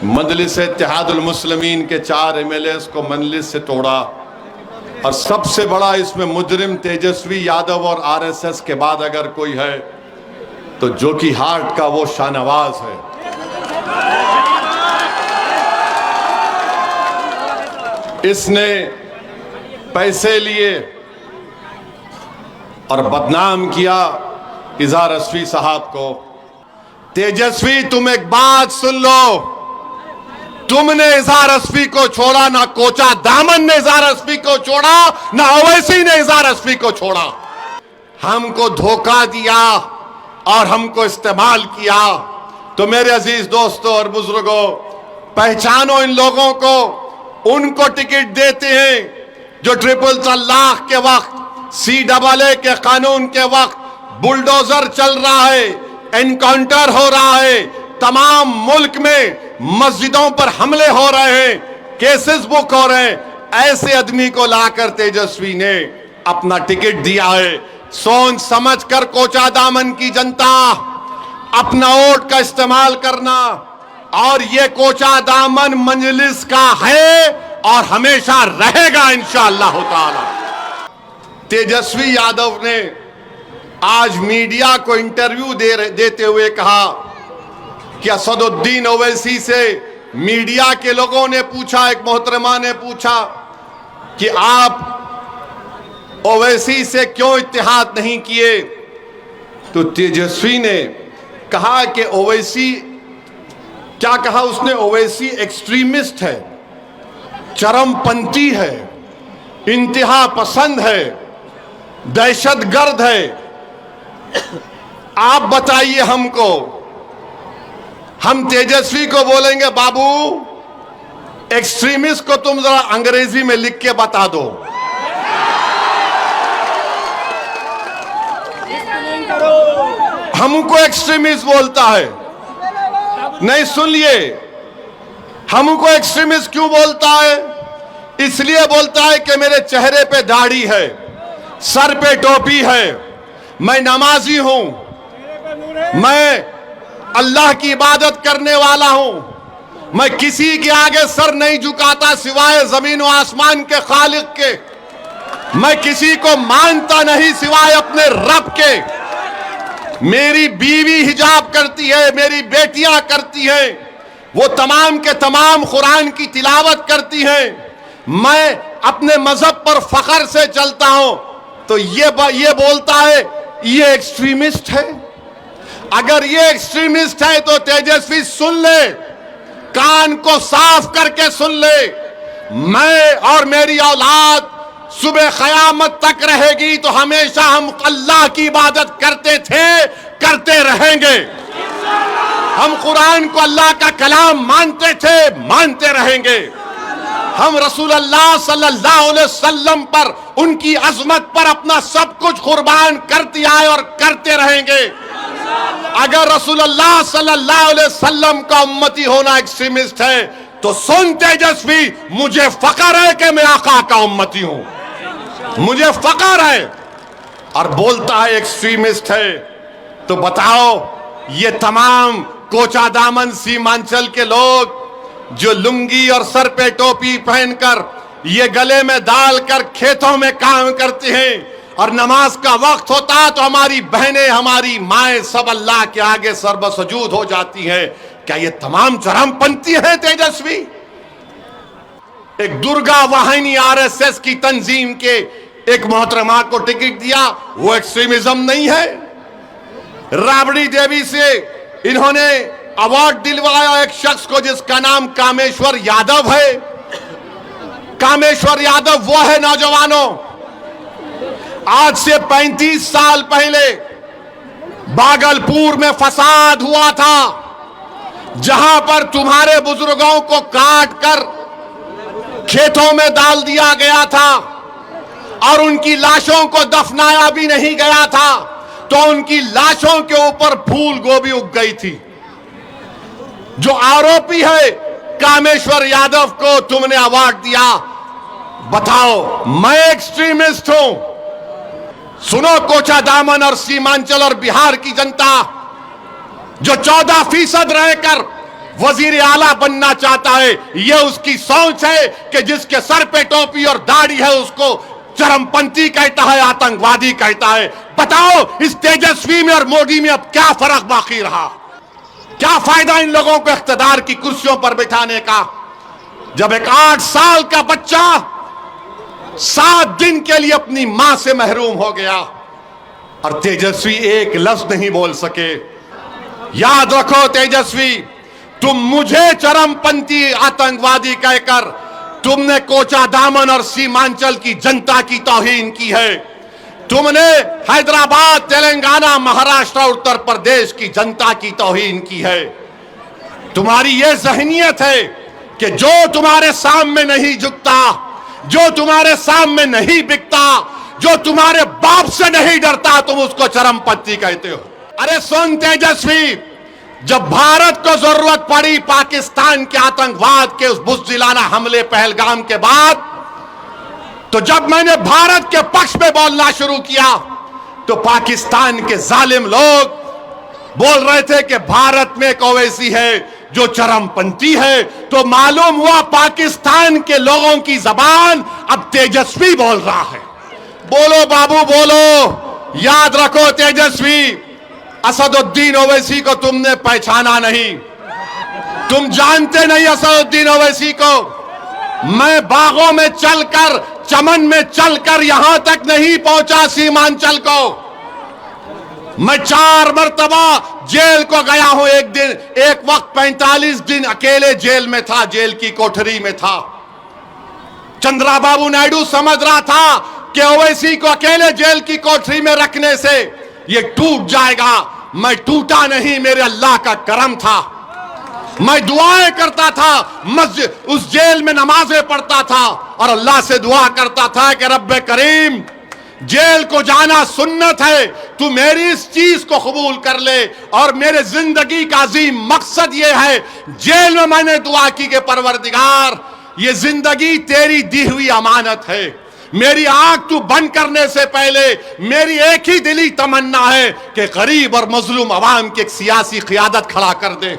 मजलिस इत्तेहादुल मुस्लिमीन के 4 MLAs को मजलिस से तोड़ा, और सबसे बड़ा इसमें मुजरिम तेजस्वी यादव और RSS के बाद अगर कोई है तो जोकी हार्ट का वो शाहनवाज है। इसने पैसे लिए और बदनाम किया इजहार रस्वी साहब को। तेजस्वी, तुम एक बात सुन लो, तुमने इजहार रस्वी को छोड़ा, ना कोचा दामन ने इजहार रस्वी को छोड़ा, ना ओवैसी ने इजहार रस्वी को छोड़ा। हमको धोखा दिया और हमको इस्तेमाल किया। तो मेरे अजीज दोस्तों और बुजुर्गों, पहचानो इन लोगों को। उनको टिकट देते हैं जो ट्रिपल तलाक के वक्त, CAA के कानून के वक्त बुलडोजर चल रहा है, एनकाउंटर हो रहा है, तमाम मुल्क में मस्जिदों पर हमले हो रहे हैं, केसेस बुक हो रहे हैं। ऐसे आदमी को लाकर तेजस्वी ने अपना टिकट दिया है। सोच समझ कर कोचा दामन की जनता अपना वोट का इस्तेमाल करना, और ये कोचा दामन मजलिस का है और हमेशा रहेगा इंशाअल्लाह ताला। तेजस्वी यादव ने आज मीडिया को इंटरव्यू देते हुए कहा कि असदुद्दीन ओवैसी से मीडिया के लोगों ने पूछा, एक मोहतरमा ने पूछा कि आप ओवैसी से क्यों इत्तेहाद नहीं किए, तो तेजस्वी ने कहा कि ओवैसी, क्या कहा उसने, ओवैसी एक्सट्रीमिस्ट है, चरमपंथी है, इंतहा पसंद है, दहशतगर्द है। आप बताइए हमको, हम तेजस्वी को बोलेंगे बाबू एक्सट्रीमिस्ट को तुम जरा अंग्रेजी में लिख के बता दो। हमको एक्सट्रीमिस्ट बोलता है, नहीं सुनिए, हमको एक्सट्रीमिस्ट क्यों बोलता है? इसलिए बोलता है कि मेरे चेहरे पे दाढ़ी है, सर पे टोपी है, मैं नमाजी हूं, मैं अल्लाह की इबादत करने वाला हूं, मैं किसी के आगे सर नहीं झुकाता सिवाय जमीन व आसमान के खालिक के, मैं किसी को मानता नहीं सिवाय अपने रब के, मेरी बीवी हिजाब करती है, मेरी बेटियां करती हैं, वो तमाम के तमाम कुरान की तिलावत करती हैं, मैं अपने मजहब पर फख्र से चलता हूं। तो ये बोलता है ये एक्सट्रीमिस्ट है। अगर ये एक्सट्रीमिस्ट है तो तेजस्वी सुन ले, कान को साफ करके सुन ले, मैं और मेरी औलाद सुबह क़यामत तक रहेगी तो हमेशा हम अल्लाह की इबादत करते थे, करते रहेंगे। हम कुरान को अल्लाह का कलाम मानते थे, मानते रहेंगे। हम रसूल अल्लाह सल्लल्लाहु अलैहि वसल्लम पर, उनकी अजमत पर अपना सब कुछ कुर्बान करते आए और करते रहेंगे। अगर रसूल अल्लाह सल्लल्लाहु अलैहि वसल्लम का उम्मती होना एक्सट्रीमिस्ट है तो सुन तेजस्वी, मुझे फख्र है कि मैं आका का उम्मती हूं, मुझे फख्र है। और बोलता है एक्सट्रीमिस्ट है। तो बताओ, ये तमाम कोचा दामन सीमांचल के लोग जो लुंगी और सर पे टोपी पहनकर, ये गले में डालकर खेतों में काम करते हैं, और नमाज का वक्त होता तो हमारी बहनें, हमारी माएं सब अल्लाह के आगे सर्वसजूद हो जाती हैं, क्या ये तमाम चरमपंथी हैं तेजस्वी? एक दुर्गा वाहिनी RSS की तंजीम के एक मोहतरमा को टिकट दिया, वो एक्सट्रीमिज्म नहीं है? राबड़ी देवी से इन्होंने अवार्ड दिलवाया एक शख्स को जिसका नाम कामेश्वर यादव है। कामेश्वर यादव वो है नौजवानों, आज से 35 साल पहले भागलपुर में फसाद हुआ था, जहां पर तुम्हारे बुजुर्गों को काट कर खेतों में डाल दिया गया था और उनकी लाशों को दफनाया भी नहीं गया था, तो उनकी लाशों के ऊपर फूल गोभी उग गई थी। जो आरोपी है कामेश्वर यादव को तुमने अवार्ड दिया, बताओ मैं एक्सट्रीमिस्ट हूं? सुनो कोचा दामन और सीमांचल और बिहार की जनता, जो 14% रहकर वजीर आला बनना चाहता है, यह उसकी सोच है कि जिसके सर पे टोपी और दाढ़ी है उसको चरमपंथी कहता है, आतंकवादी कहता है। बताओ इस तेजस्वी में और मोदी में अब क्या फर्क बाकी रहा? क्या फायदा इन लोगों को इख्तिदार की कुर्सियों पर बिठाने का, जब एक 8 साल का बच्चा 7 दिन के लिए अपनी मां से महरूम हो गया और तेजस्वी एक लफ्ज नहीं बोल सके। याद रखो तेजस्वी, तुम मुझे चरमपंथी आतंकवादी कहकर तुमने कोचा दामन और सीमांचल की जनता की तौहीन की है। तुमने हैदराबाद, तेलंगाना, महाराष्ट्र, उत्तर प्रदेश की जनता की तौहीन की है। तुम्हारी यह ज़हनियत है कि जो तुम्हारे सामने नहीं झुकता, जो तुम्हारे सामने नहीं बिकता, जो तुम्हारे बाप से नहीं डरता, तुम उसको चरमपंथी कहते हो। अरे सुन तेजस्वी, जब भारत को जरूरत पड़ी पाकिस्तान के आतंकवाद के उस बुज़दिलाना हमले पहलगाम के बाद, तो जब मैंने भारत के पक्ष में बोलना शुरू किया तो पाकिस्तान के जालिम लोग बोल रहे थे कि भारत में एक ओवैसी है जो चरमपंथी है। तो मालूम हुआ पाकिस्तान के लोगों की जबान अब तेजस्वी बोल रहा है। बोलो बाबू बोलो, याद रखो तेजस्वी, असदुद्दीन ओवैसी को तुमने पहचाना नहीं, तुम जानते नहीं असदुद्दीन ओवैसी को। मैं बागों में चलकर, चमन में चलकर यहां तक नहीं पहुंचा सीमांचल को। मैं 4 मरतबा जेल को गया हूं। एक वक्त 45 दिन अकेले जेल में था, जेल की कोठरी में था। चंद्राबाबू नायडू समझ रहा था कि ओवैसी को अकेले जेल की कोठरी में रखने से ये टूट जाएगा। मैं टूटा नहीं, मेरे अल्लाह का करम था। मैं दुआएं करता था, मस्जिद उस जेल में नमाजें पढ़ता था और अल्लाह से दुआ करता था कि रब्बे करीम, जेल को जाना सुन्नत है, तू मेरी इस चीज को कबूल कर ले। और मेरे जिंदगी का अजीम मकसद ये है, जेल में मैंने दुआ की कि परवरदिगार, ये जिंदगी तेरी दी हुई अमानत है। मेरी आंख तू बंद करने से पहले मेरी एक ही दिली तमन्ना है कि गरीब और मजलूम अवाम की एक सियासी क़ियादत खड़ा कर दे।